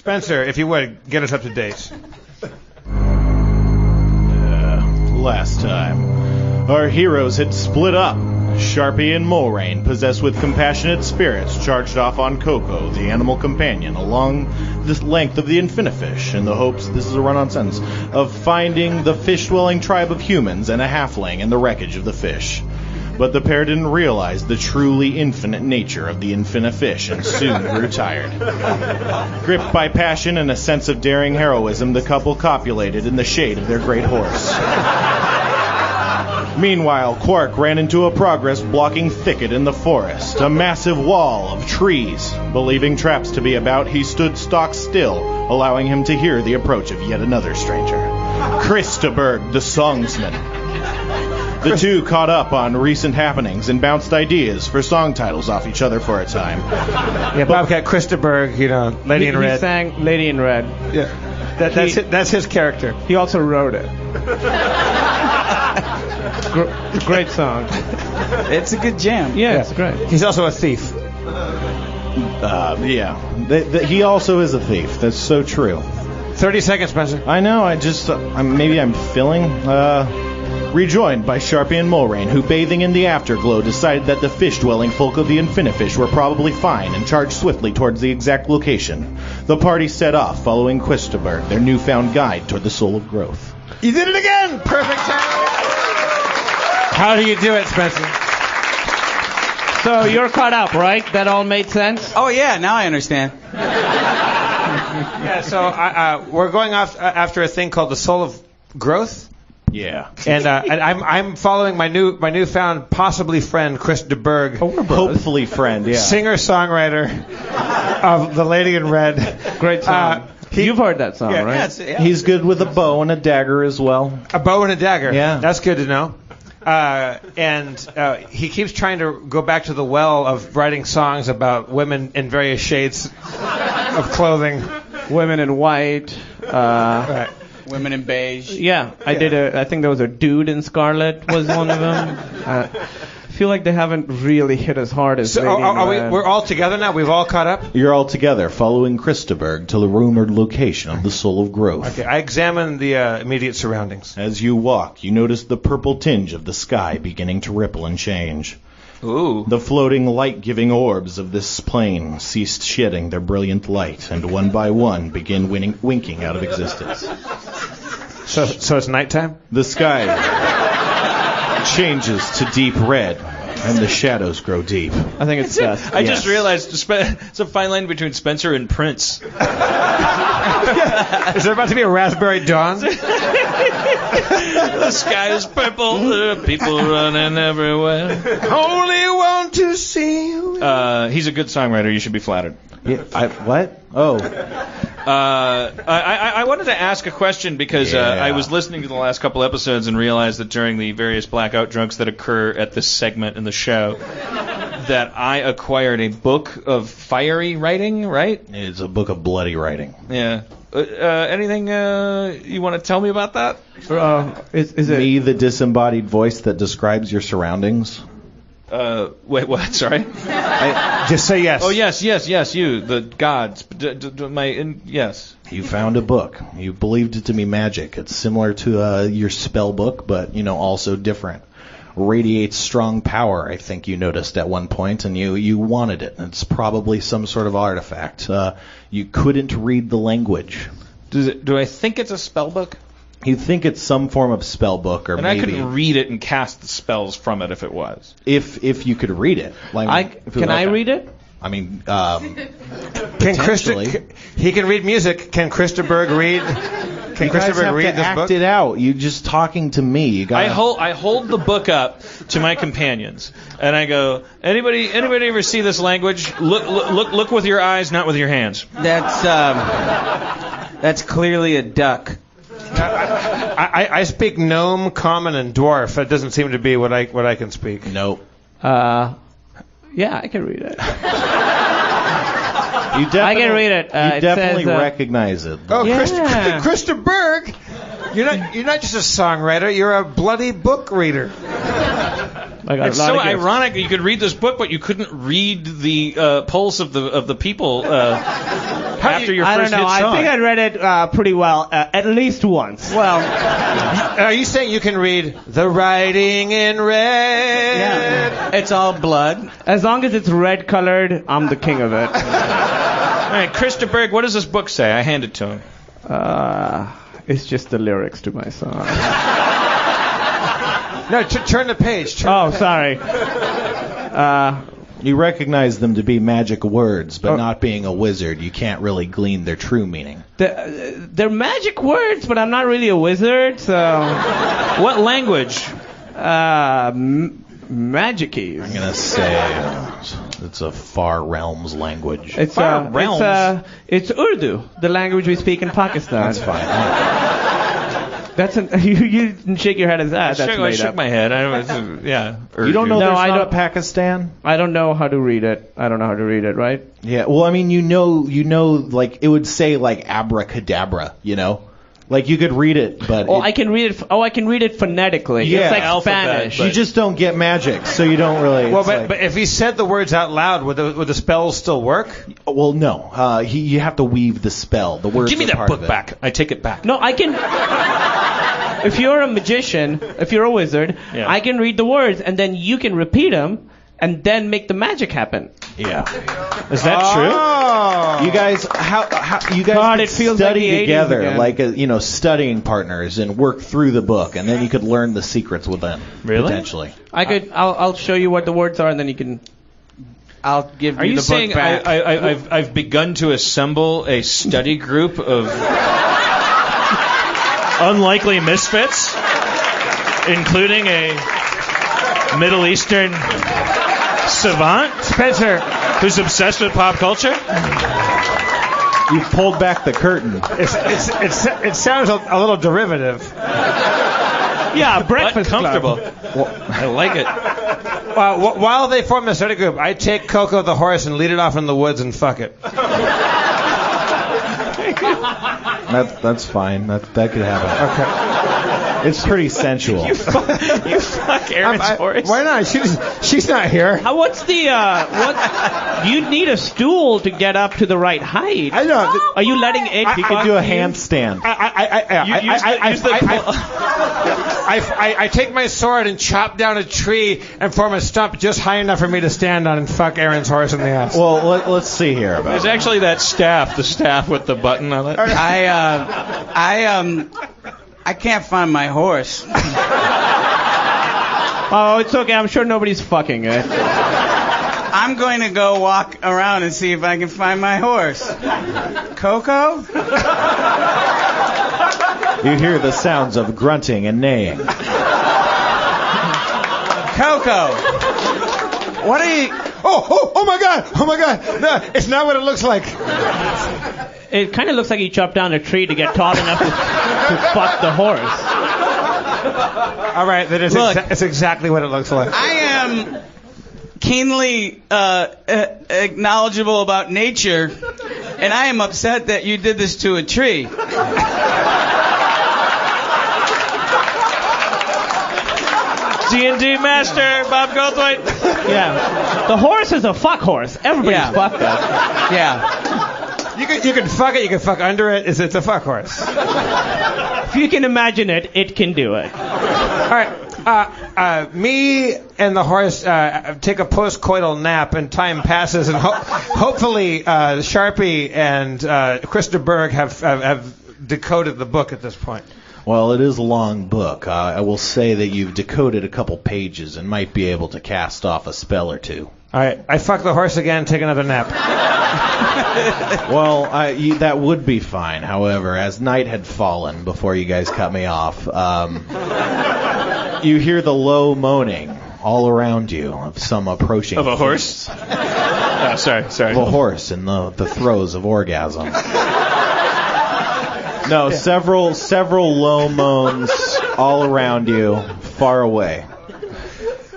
Spencer, if you would, get us up to date. Last time, our heroes had split up. Sharpie and Mulrain, possessed with compassionate spirits, charged off on Coco, the animal companion, along the length of the Infinifish, in the hopes, this is a run-on sentence, of finding the fish-dwelling tribe of humans and a halfling in the wreckage of the fish. But the pair didn't realize the truly infinite nature of the Infinifish and soon grew tired. Gripped by passion and a sense of daring heroism, the couple copulated in the shade of their great horse. Meanwhile, Quark ran into a progress-blocking thicket in the forest, a massive wall of trees. Believing traps to be about, he stood stock still, allowing him to hear the approach of yet another stranger. Christaberg, the songsman. The two caught up on recent happenings and bounced ideas for song titles off each other for a time. Yeah, Bobcat Christaberg, Lady in Red. He sang Lady in Red. Yeah, that's his character. He also wrote it. It's a great song. It's a good jam. Yeah, it's great. He's also a thief. He also is a thief. That's so true. 30 seconds, Spencer. I know, maybe I'm filling. Rejoined by Sharpie and Mulrain, who, bathing in the afterglow, decided that the fish-dwelling folk of the Infinifish were probably fine and charged swiftly towards the exact location. The party set off, following Christaberg, their newfound guide toward the soul of growth. You did it again! Perfect time! How do you do it, Spencer? So you're caught up, right? That all made sense? Oh, yeah, now I understand. Yeah, so we're going off after a thing called the soul of growth. Yeah. And I'm following my newfound possibly friend Chris DeBerg. Hopefully friend, yeah. Singer-songwriter of The Lady in Red. Great song. You've heard that song, right? Yeah. He's good with a bow and a dagger as well. A bow and a dagger. Yeah. That's good to know. And he keeps trying to go back to the well of writing songs about women in various shades of clothing. Women in white. Right. Women in beige. Yeah, I think there was a dude in scarlet was one of them. I feel like they haven't really hit as hard as. So we're all together now? We've all caught up? You're all together, following Christaberg to the rumored location of the soul of growth. Okay, I examine the immediate surroundings. As you walk, you notice the purple tinge of the sky beginning to ripple and change. Ooh. The floating light-giving orbs of this plane ceased shedding their brilliant light, and one by one begin winking out of existence. So it's nighttime? The sky changes to deep red, and the shadows grow deep. I think it's best. I just realized it's a fine line between Spencer and Prince. Is there about to be a Raspberry Dawn? The sky is purple, there are people running everywhere. Only want to see you. He's a good songwriter. You should be flattered. Yeah, what? Oh. I wanted to ask a question because Yeah. I was listening to the last couple episodes and realized that during the various blackout drunks that occur at this segment in the show, that I acquired a book of fiery writing, right? It's a book of bloody writing. Yeah. Anything you want to tell me about that? Is it Me, the disembodied voice that describes your surroundings? Wait, what? Sorry? Just say yes. Oh, yes, you, the gods. Yes. You found a book. You believed it to be magic. It's similar to your spell book, but, also different. Radiates strong power, I think you noticed at one point, and you wanted it. It's probably some sort of artifact. You couldn't read the language. Do I think it's a spell book? You think it's some form of spell book, or and maybe... I couldn't read it and cast the spells from it if it was. If you could read it. Can I read it? I mean, Can he can read music. Can Christaberg read? Can Christaberg read this book? Act it out. You just talking to me. You gotta... I hold the book up to my companions, and I go, anybody ever see this language? Look with your eyes, not with your hands. That's clearly a duck. I speak gnome, common, and dwarf. That doesn't seem to be what I can speak. Nope. Yeah, I can read it. I can read it. You definitely recognize it. Oh, Yeah. Christaberg! You're not just a songwriter. You're a bloody book reader. I got It's a lot so of gifts. ironic that you could read this book, but you couldn't read the pulse of the people after your I first don't know. hit I song. think I read it pretty well, at least once. Well, Are you saying you can read the writing in red? yeah, it's all blood. As long as it's red colored, I'm the king of it. All right, Christa Berg, what does this book say? I hand it to him. It's just the lyrics to my song. No, turn the page. Oh, sorry. You recognize them to be magic words, but not being a wizard, you can't really glean their true meaning. They're magic words, but I'm not really a wizard, so... What language? Magicies. I'm gonna say it's a far realms language. It's Far realms. it's Urdu, the language we speak in Pakistan. That's fine. That's you didn't shake your head at that. That's I made shook up. my head. Yeah. You don't know No, there's I not don't- a Pakistan? I don't know how to read it. Right? Yeah. Well, I mean, you know, like it would say like abracadabra. You know, like you could read it, but I can read it. I can read it phonetically. Yeah. It's like Alphabet, Spanish. but- you just don't get magic, so you don't really. Well, it's but, like- but if he said the words out loud, would the spells still work? well, no. You have to weave the spell. The words. Give me are that part book of it. back. I take it back. No, I can. If you're a magician, if you're a wizard, Yeah. I can read the words, and then you can repeat them, and then make the magic happen. Yeah. Is that true? Oh. You guys, how you guys God, could it feels like study the 80s together, again. like studying partners, and work through the book, and then you could learn the secrets with them. Really? Potentially. I'll show you what the words are, and then you can. I'll give Are you you the saying book back. I've begun to assemble a study group of unlikely misfits, including a Middle Eastern savant Spencer, who's obsessed with pop culture? You pulled back the curtain. it sounds a little derivative. Yeah, But breakfast comfortable. club. I like it. While they form the study group, I take Coco the horse and lead it off in the woods and fuck it. That's fine. That could happen. Okay. It's pretty sensual. You fuck Aaron's horse. Why not? She's not here. What's the what? You need a stool to get up to the right height. I know. Are you letting it? You could do a handstand. I take my sword and chop down a tree and form a stump just high enough for me to stand on and fuck Aaron's horse in the ass. Well, let's see here. About There's actually that staff, the staff with the button on it. I can't find my horse. Oh, it's okay. I'm sure nobody's fucking it. I'm going to go walk around and see if I can find my horse. Coco? You hear the sounds of grunting and neighing. Coco! What are you... Oh my God! No, it's not what it looks like. It kind of looks like you chopped down a tree to get tall enough to fuck the horse. All right, then it's exactly what it looks like. I am keenly knowledgeable about nature, and I am upset that you did this to a tree. D&D master Bob Goldthwait. Yeah. The horse is a fuck horse. Everybody's Yeah. fucked it. Yeah. You can fuck it. You can fuck under it. It's a fuck horse. If you can imagine it, it can do it. All right. Me and the horse take a post-coital nap, and time passes, and hopefully Sharpie and Christa Berg have decoded the book at this point. Well, it is a long book. I will say that you've decoded a couple pages and might be able to cast off a spell or two. All right. I fuck the horse again. Take another nap. Well, that would be fine. However, as night had fallen before you guys cut me off, you hear the low moaning all around you of some approaching Of a horse? Oh, sorry. Of a horse in the throes of orgasm. No, several low moans all around you, far away,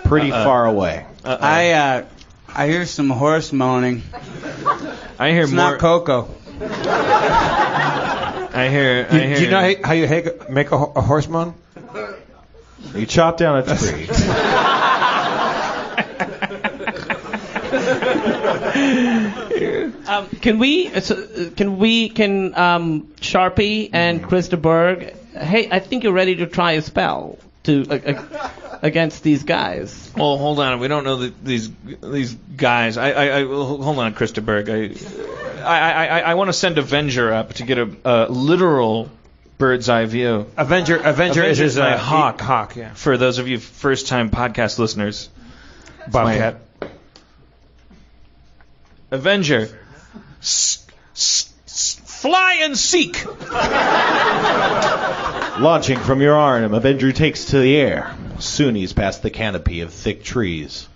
pretty far away. I hear some horse moaning. I hear It's more. not Coco. I hear. Do you know how you make a horse moan? You chop down a tree. Can Sharpie and Krista Berg? Hey, I think you're ready to try a spell against these guys. Well, hold on. We don't know these guys. I hold on, Krista Berg. I want to send Avenger up to get a literal bird's eye view. Avenger is a hawk. Hawk, yeah. For those of you first-time podcast listeners, Bobcat. Avenger, fly and seek. Launching from your arm, Avenger takes to the air. Soon he's past the canopy of thick trees.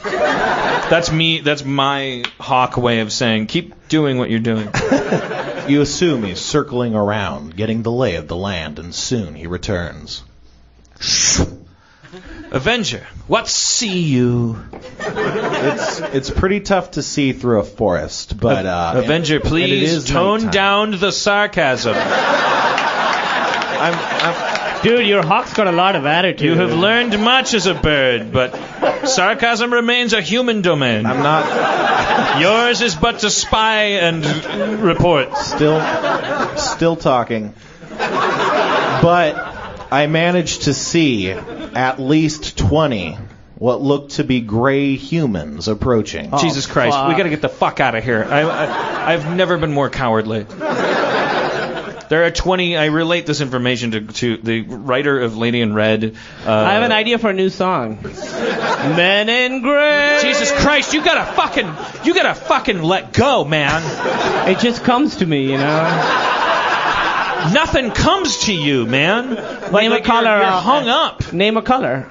That's me. That's my hawk way of saying, keep doing what you're doing. You assume he's circling around, getting the lay of the land, and soon he returns. Avenger, what see you? It's pretty tough to see through a forest, but Avenger, please tone down the sarcasm. Dude, your hawk's got a lot of attitude. You have learned much as a bird, but sarcasm remains a human domain. I'm not. Yours is but to spy and report. Still talking. But I managed to see at least 20 what looked to be gray humans approaching. Oh, Jesus Christ, we gotta get the fuck out of here. I've never been more cowardly. There are 20. I relate this information to the writer of Lady in Red. I have an idea for a new song. Men in Gray. Jesus Christ, you gotta fucking let go, man. It just comes to me, you know. Nothing comes to you, man. Name a color. You're hung up. Name a color.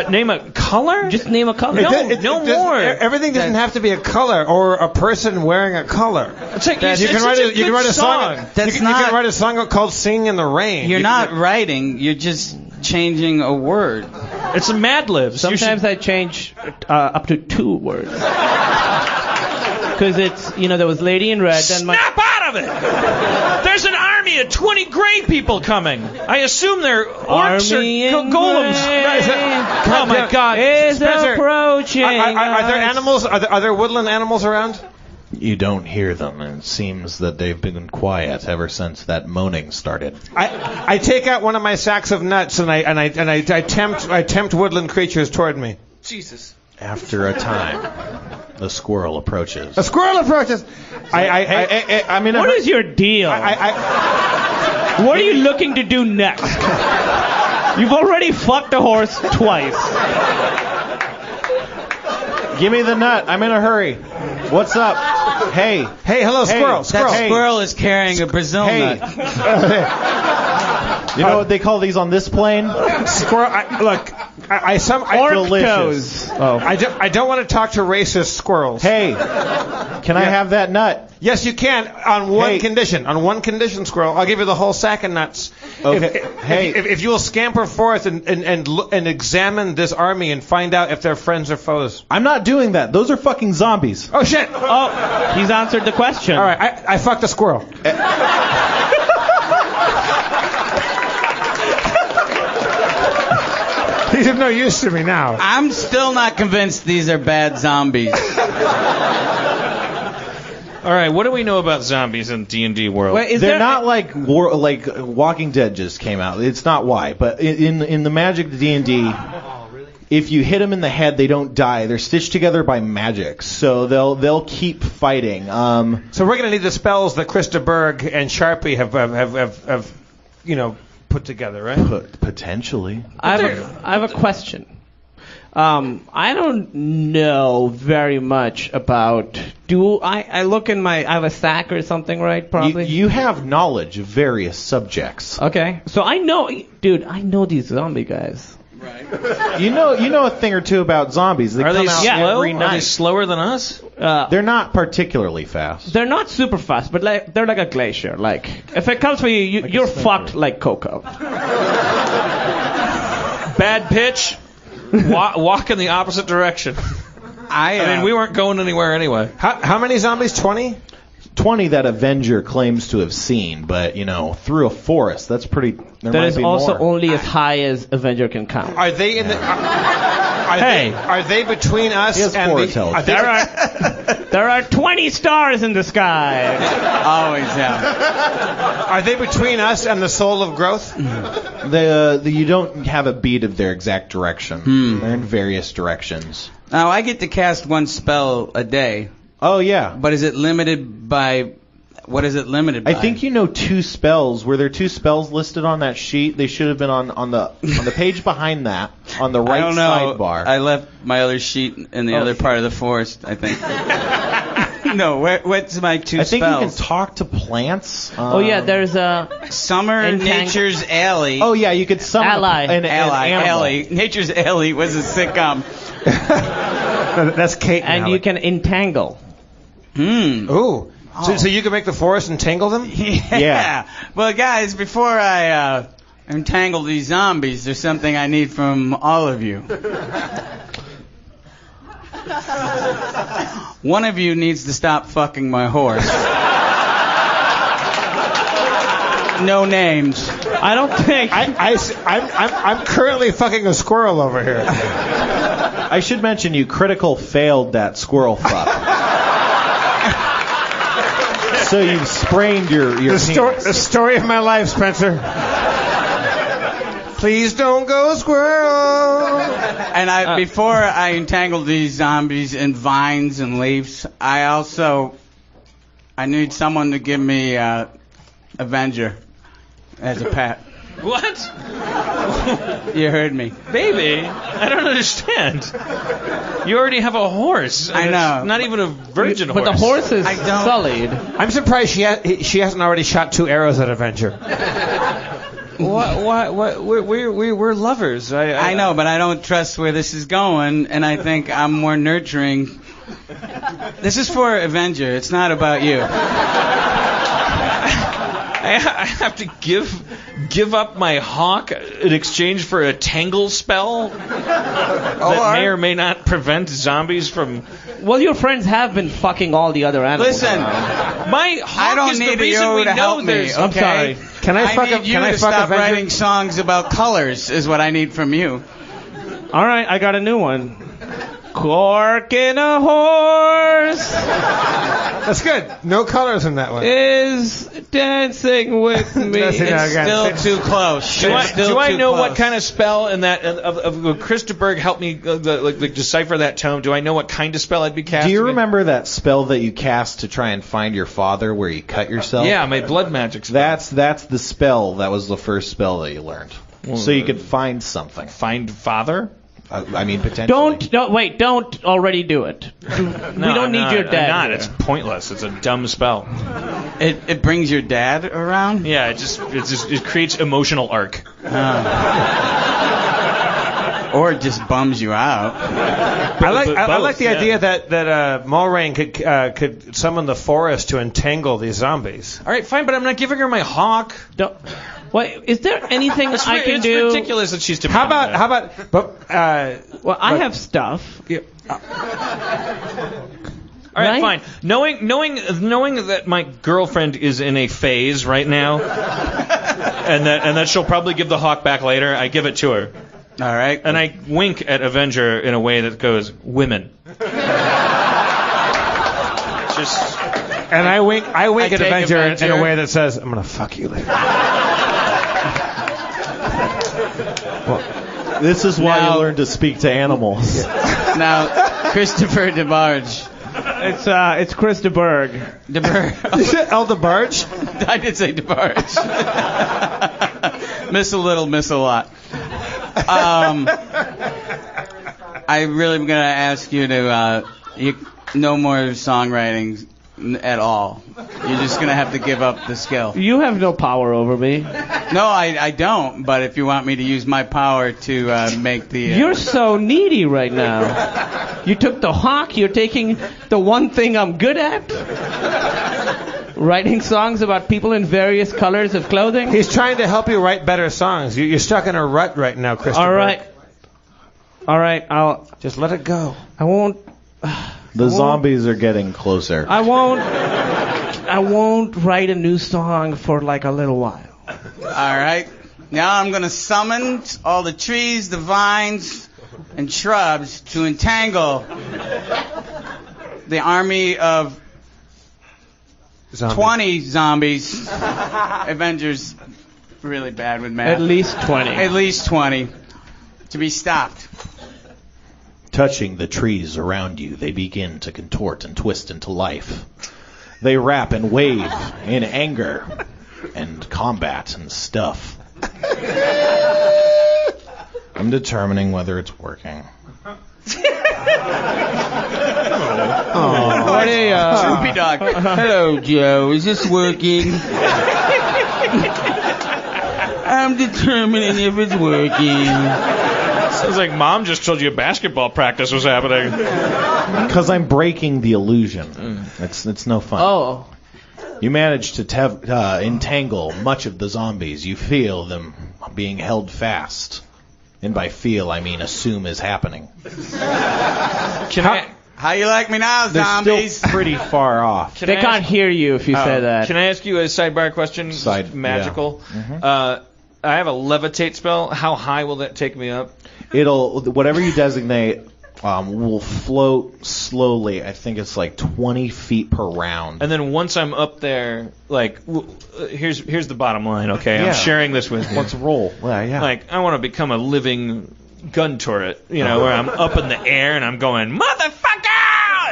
Name a color? Just name a color. No more. Everything doesn't have to be a color or a person wearing a color. You can write a song. You can write a song called "Singing in the Rain." You're not writing. You're just changing a word. It's a Mad Libs. Sometimes I change up to 2 words. Because it's, there was Lady in Red. Snap out of it! There's an army of 20 gray people coming. I assume they're orcs or golems. Oh my God! Is Spencer, approaching. Are there animals? Are there woodland animals around? You don't hear them, and it seems that they've been quiet ever since that moaning started. I take out one of my sacks of nuts and I tempt woodland creatures toward me. Jesus. After a time, the squirrel approaches. A squirrel approaches. What is your deal? What are you looking to do next? You've already fucked a horse twice. Give me the nut. I'm in a hurry. What's up? Hey, hello, squirrel. That squirrel is carrying a Brazil nut. You know what they call these on this plane? Squirrel. I delicious. Oh. I don't want to talk to racist squirrels. Hey, can I have that nut? Yes, you can, on one condition. On one condition, squirrel. I'll give you the whole sack of nuts. Okay. If you will scamper forth and examine this army and find out if they're friends or foes. I'm not doing that. Those are fucking zombies. Oh shit! Oh, he's answered the question. All right, I fucked a squirrel. He's of no use to me now. I'm still not convinced these are bad zombies. All right, what do we know about zombies in D&D world? Wait, They're not like Walking Dead just came out. It's not why, but in the magic D&D, if you hit them in the head, they don't die. They're stitched together by magic, so they'll keep fighting. So we're gonna need the spells that Krista Berg and Sharpie have put together, right? Potentially. I have a question. I don't know very much about. I look in I have a sack or something, right? Probably. You have knowledge of various subjects. Okay, so I know these zombie guys. Right. You know a thing or two about zombies. They Are come they out slow? every night. Are they slower than us? They're not particularly fast. They're not super fast, but they're like a glacier. Like if it comes for you, you're fucked like Coco. Bad pitch. Walk in the opposite direction. I mean, we weren't going anywhere anyway. How many zombies? 20? 20 that Avenger claims to have seen, but through a forest, that's pretty. There that might is be also more. only as high as Avenger can count. Are they in the? Are they between us He has and four the... tells. Are they, There are 20 stars in the sky. Always, yeah. are they between us and the soul of growth? You don't have a beat of their exact direction. They're in various directions. Now, I get to cast one spell a day, Oh yeah. but is it limited by... What is it limited by? I think you know 2 spells. Were there 2 spells listed on that sheet? They should have been on the page behind that, on the right I don't know. sidebar. I left my other sheet in the other part of the forest, I think. No, what's my 2 I think spells? you can talk to plants. Oh, yeah, there's a... Summer Nature's Alley. Oh yeah, you could summon Ally. an animal. Alley. Nature's Alley was a sitcom. That's Kate. And you can entangle. Ooh. So you can make the forest entangle them? Yeah. Well, guys, before I entangle these zombies, there's something I need from all of you. One of you needs to stop fucking my horse. No names. I don't think... I'm currently fucking a squirrel over here. I should mention you critical failed that squirrel fuck. So you've sprained your The story of my life, Spencer. Please don't go squirrel. And before I entangle these zombies in vines and leaves, I need someone to give me Avenger as a pet. What? You heard me. Baby, I don't understand. You already have a horse. I know. It's not even a virgin horse. But the horse is I don't- sullied. I'm surprised she hasn't already shot 2 arrows at Avenger. What? We're lovers. I know, but I don't trust where this is going, and I think I'm more nurturing. This is for Avenger. It's not about you. I have to give up my hawk in exchange for a tangle spell that may or may not prevent zombies from... Well, your friends have been fucking all the other animals. Listen, My hawk I don't is the need reason you we to know help me. there's... Okay? I'm sorry. Can I fuck need you can I to fuck stop Avenger? writing songs about colors. Is what I need from you. All right, I got a new one. Cork in a horse That's good. No colors in that one. is dancing with me. Dancing It's again. still too close. Do I know what kind of? of spell in that of Christa Berg helped me decipher that tome? Do I know what kind of spell I'd be casting? Do you remember that spell that you cast to try and find your father, where you cut yourself? Yeah, my blood magic spell. That's the spell. That was the first spell that you learned, so you could find something. Find father. I mean, potentially. Don't already do it. We don't need your dad. I'm not. here. It's pointless. It's a dumb spell. It brings your dad around. Yeah, it creates emotional arc. Or it just bums you out. I like the idea that Mulrain could summon the forest to entangle these zombies. All right, fine, but I'm not giving her my hawk. Wait, is there anything I can it's do? ridiculous that she's to How about? Well, I have stuff. All right, Right? fine. Knowing that my girlfriend is in a phase right now, and that she'll probably give the hawk back later, I give it to her. All right. And I wink at Avenger in a way that goes, women. Just. And I wink I at take Avenger in Avenger. a way that says, "I'm gonna fuck you later." This is why Now- you learn to speak to animals. Now, Christopher DeBarge. It's Chris de Berg. El DeBarge? I did say DeBarge. Miss a little, miss a lot. I really am going to ask you to, no more songwriting at all. You're just going to have to give up the skill. You have no power over me. No, I don't, but if you want me to use my power to make the... You're so needy right now. You took the hawk, you're taking the one thing I'm good at. Writing songs about people in various colors of clothing. He's trying to help you write better songs. You're stuck in a rut right now, Christopher. All right, I'll Just let it go. I won't The zombies are getting closer. I won't write a new song for like a little while. All right. Now I'm going to summon all the trees, the vines, and shrubs to entangle the army of 20 zombies. Avengers, really bad with math. At least 20. At least 20 to be stopped. Touching the trees around you, they begin to contort and twist into life. They rap and wave in anger and combat and stuff. I'm determining whether it's working. What Droopy dog. Hello, Joe. Is this working? I'm determining if it's working. Sounds like Mom just told you basketball practice was happening. Because I'm breaking the illusion. It's no fun. Oh. You manage to entangle much of the zombies. You feel them being held fast. And by feel, I mean assume is happening. How you like me now, They're zombies? still pretty far off. They can't hear you if you say that. Can I ask you a sidebar question? Magical. Yeah. Mm-hmm. I have a levitate spell. How high will that take me up? Whatever you designate will float slowly. I think it's like 20 feet per round. And then once I'm up there, like, here's the bottom line, okay? Yeah. I'm sharing this with you. Let's roll. Yeah. Like, I want to become a living gun turret, where I'm up in the air and I'm going, motherfucker!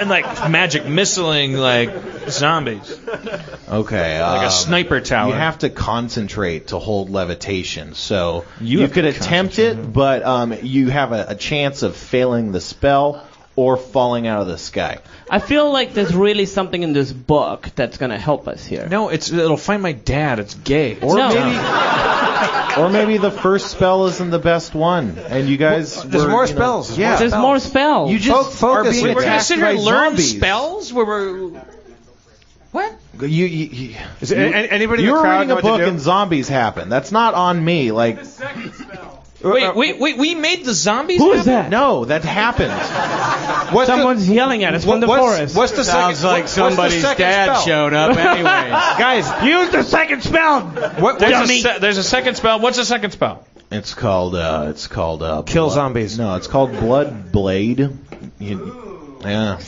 And, like, magic missiling, like, zombies. Okay. Like a sniper tower. You have to concentrate to hold levitation. So you could attempt it, but you have a chance of failing the spell or falling out of the sky. I feel like there's really something in this book that's going to help us here. No, it'll find my dad. It's gay. Or maybe the first spell isn't the best one, and you guys. There's more spells. Yeah, there's more spells. You just focus. are being We're gonna attacked sit here by and learn zombies. spells. What? You anybody in you the were crowd reading know a what to book do? and zombies happen. That's not on me. Like, Wait, we made the zombies Who happen? is that? no, that happened. Someone's yelling at us from the forest. What's the Sounds second? like somebody's dad showed up anyway. Guys, Use the second spell. There's a second spell. What's the second spell? It's called Kill blood. zombies. No, it's called Blood Blade. Yeah.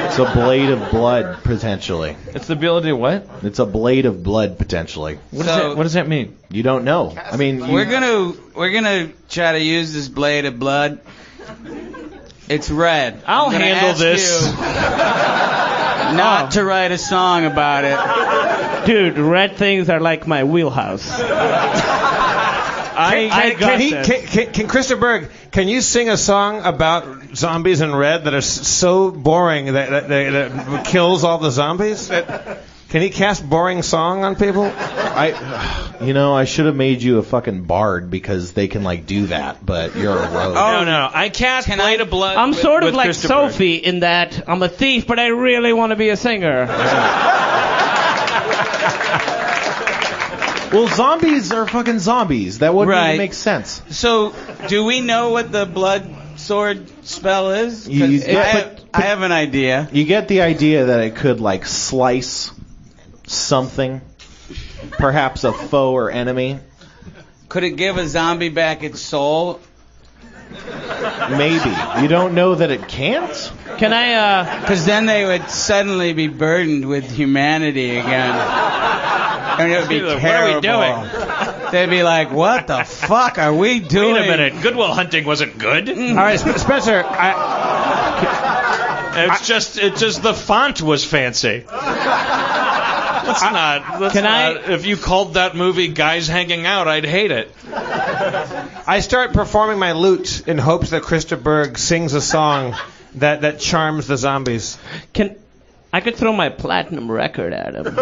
It's a blade of blood potentially. It's the ability of what? It's a blade of blood potentially. What does that mean? You don't know. I mean, We're gonna try to use this blade of blood. It's red. I'll I'm gonna handle ask this. you not to write a song about it. Dude, red things are like my wheelhouse. Can Christopher Berg, can you sing a song about zombies in red that are so boring that kills all the zombies? Can he cast boring song on people? I should have made you a fucking bard because they can like do that, but you're a rogue. No. I cast Blade of Blood. I'm sort of with like Christopher. Sophie in that I'm a thief, but I really want to be a singer. Well, zombies are fucking zombies. That wouldn't Right. even make sense. So, do we know what the blood sword spell is? 'Cause You I have an idea. You get the idea that it could like slice something, perhaps a foe or enemy. Could it give a zombie back its soul? Maybe. You don't know that it can't? Can I, Because then they would suddenly be burdened with humanity again. And it would be What are we terrible. doing? They'd be like, what the fuck are we doing? Wait a minute. Goodwill Hunting wasn't good. All right, Spencer. It's just the font was fancy. Let's not. If you called that movie Guys Hanging Out, I'd hate it. I start performing my lute in hopes that Christopher Berg sings a song that charms the zombies. I could throw my platinum record at him.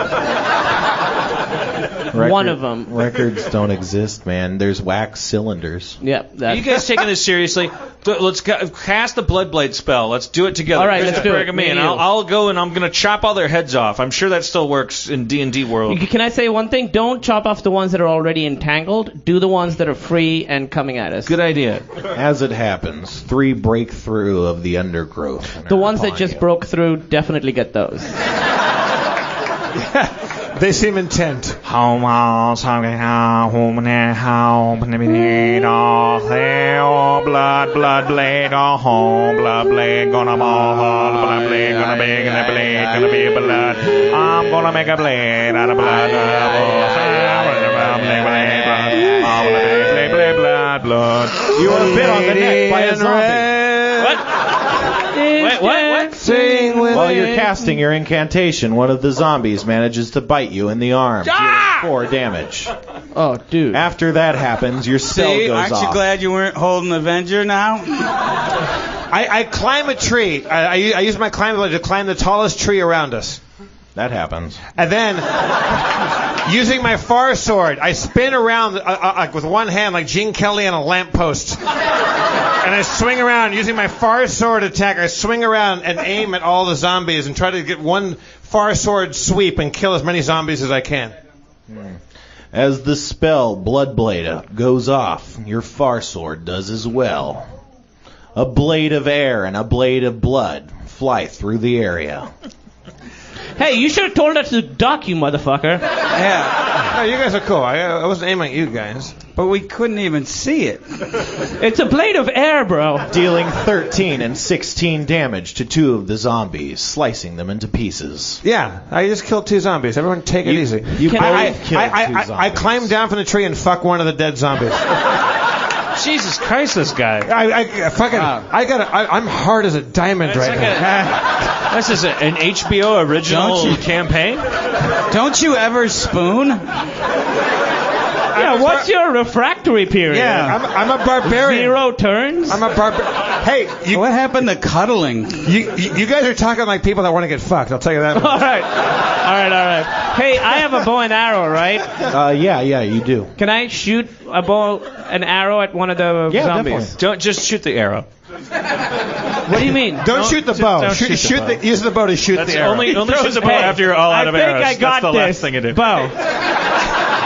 One of them. Records don't exist, man. There's wax cylinders. Yep. Are you guys taking this seriously? Let's cast the Bloodblade spell. Let's do it together. All right, let's do Christopher it. and me, and I'll go and I'm going to chop all their heads off. I'm sure that still works in D&D world. Can I say one thing? Don't chop off the ones that are already entangled. Do the ones that are free and coming at us. Good idea. As it happens, 3 break through of the undergrowth. The ones that just broke through, definitely get those. They seem intent. Blood, blood, blade, home, blood, blade, gonna ball, blood, blade, gonna be blood. I'm gonna make a blade out of blood. Blood. You were bit on the neck by a zombie. What? Sing with While you're casting your incantation, one of the zombies manages to bite you in the arm, dealing 4 damage. Oh, dude. After that happens, your spell See, goes aren't off. you glad you weren't holding Avenger now? I climb a tree. I use my climb ability to climb the tallest tree around us. That happens. And then, using my far sword, I spin around like with one hand, like Gene Kelly on a lamppost. And I swing around, using my far sword attack. I swing around and aim at all the zombies and try to get one far sword sweep and kill as many zombies as I can. As the spell Bloodblade goes off, your far sword does as well. A blade of air and a blade of blood fly through the area. Hey, you should have told us to duck, you motherfucker. Yeah, No, you guys are cool. I wasn't aiming at you guys. but we couldn't even see it. It's a blade of air, bro. Dealing 13 and 16 damage to 2 of the zombies, slicing them into pieces. Yeah, I just killed 2 zombies. Everyone take it easy. You Can both killed 2 zombies. I climb down from the tree and fuck one of the dead zombies. Jesus Christ, this guy. I'm hard as a diamond right now. This is an HBO original campaign? Don't you ever spoon? Yeah, what's your refractory period? Yeah. I'm a barbarian. 0 turns? I'm a barbarian. Hey, What happened to cuddling? you guys are talking like people that want to get fucked. I'll tell you that. All right. Hey, I have a bow and arrow, right? Yeah, you do. Can I shoot an arrow at one of the Yeah, zombies? definitely. Don't just shoot the arrow. What do you mean? Don't shoot the bow. don't Shoot shoot the bow. use the bow to shoot That's the arrow. only shoot the bow after you're all out of arrows. I think I got That's the this last thing you do. bow.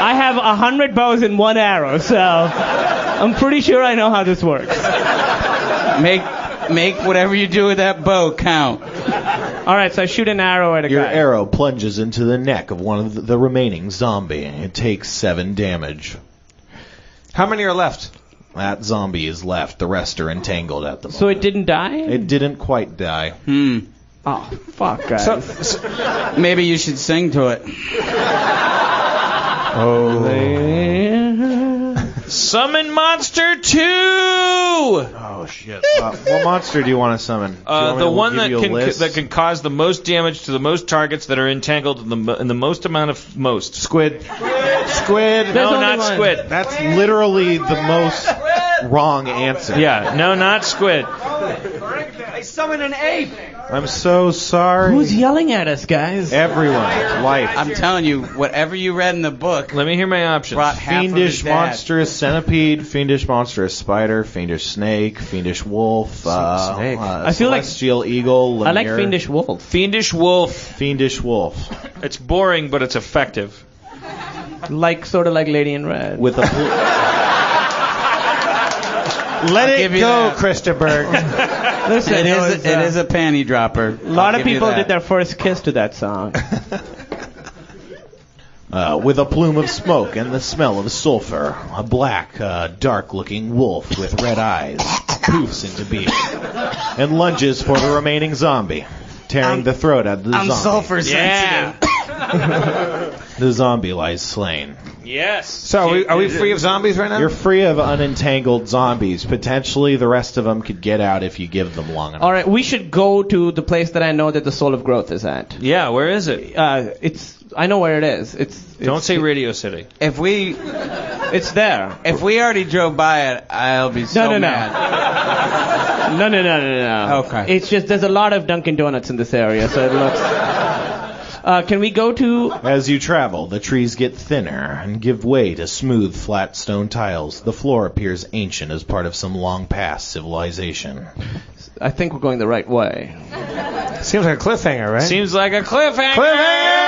I have 100 bows in 1 arrow, so I'm pretty sure I know how this works. Make whatever you do with that bow count. All right, so I shoot an arrow at a Your guy. arrow plunges into the neck of one of the remaining zombie. It takes 7 damage. How many are left? That zombie is left. The rest are entangled at the moment. So it didn't die? It didn't quite die. Oh, fuck, guys. Maybe you should sing to it. Summon Monster 2! Oh, shit. What monster do you want to summon? Do you want me The to one give that you a list? can cause the most damage to the most targets that are entangled in the most amount of most. Squid. There's No, only not one. squid. That's literally the most wrong answer. Yeah, no, not squid. I summoned an ape. I'm so sorry. Who's yelling at us, guys? Everyone. Life. I'm telling you, whatever you read in the book Let me hear my options. brought half Fiendish of his dad. monstrous centipede, fiendish monstrous spider, fiendish snake, fiendish wolf, Snake. I feel like- celestial eagle, I like lemure, Fiendish Wolf. Fiendish Wolf. fiendish wolf It's boring, but it's effective. Sort of like Lady in Red. with a Let give it you go, that. Christopher. Listen, It is a panty dropper. a lot of people did their first kiss to that song. with a plume of smoke and the smell of sulfur. A black, dark-looking wolf with red eyes poofs into being and lunges for the remaining zombie, tearing the throat out of the I'm zombie. sulfur sensitive. The zombie lies slain. Yes. So are we free of zombies right now? You're free of unentangled zombies. Potentially, the rest of them could get out if you give them long enough. All right, we should go to the place that I know that the Soul of Growth is at. Yeah, where is it? I know where it is. Don't say Radio City. If we It's there. already drove by it, I'll be so No. mad. No. Okay. It's just there's a lot of Dunkin' Donuts in this area, so it looks. Can we go to? As you travel, the trees get thinner and give way to smooth, flat stone tiles. The floor appears ancient as part of some long-past civilization. I think we're going the right way. Seems like a cliffhanger, right? Seems like a cliffhanger. Cliffhanger!